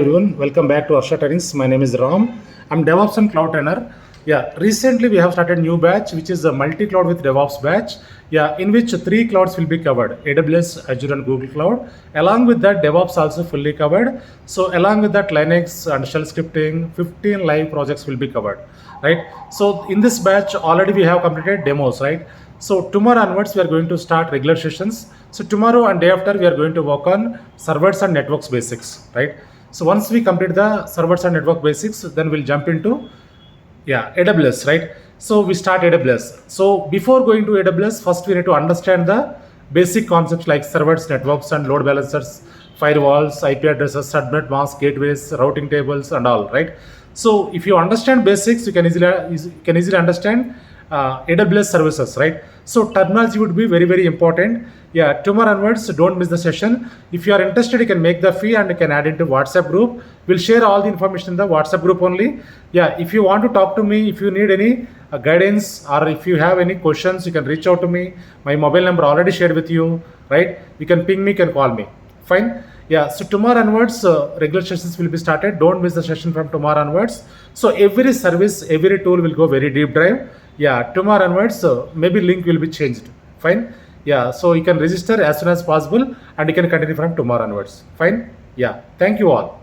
Everyone, welcome back to HarshaTrainings. My name is Ram. I'm DevOps and Cloud Trainer. Recently we have started new batch, which is a Multicloud with DevOps batch. In which three clouds will be covered: AWS, Azure, and Google Cloud. Along with that, DevOps also fully covered. So along with that, Linux and shell scripting, 15 live projects will be covered, right? So in this batch, already we have completed demos, right? So tomorrow onwards, we are going to start regular sessions. So tomorrow and day after, we are going to work on servers and networks basics, right? So once we complete the servers and network basics, then we'll jump into AWS, right? So we start AWS. So before going to AWS, first we need to understand the basic concepts like servers, networks, and load balancers, firewalls, IP addresses, subnet mask, gateways, routing tables, and all, right? So if you understand basics, you can easily understand AWS services, right? So terminology would be very, very important. Tomorrow onwards, don't miss the session. If you are interested, you can make the fee and you can add into WhatsApp group. We'll share all the information in the WhatsApp group only. If you want to talk to me, if you need any guidance or if you have any questions, you can reach out to me. My mobile number already shared with you, right? You can ping me, you can call me. Fine. So tomorrow onwards, regular sessions will be started. Don't miss the session from tomorrow onwards. So every service, every tool will go very deep dive. Tomorrow onwards, maybe link will be changed. Fine. So you can register as soon as possible and you can continue from tomorrow onwards. Fine. Thank you all.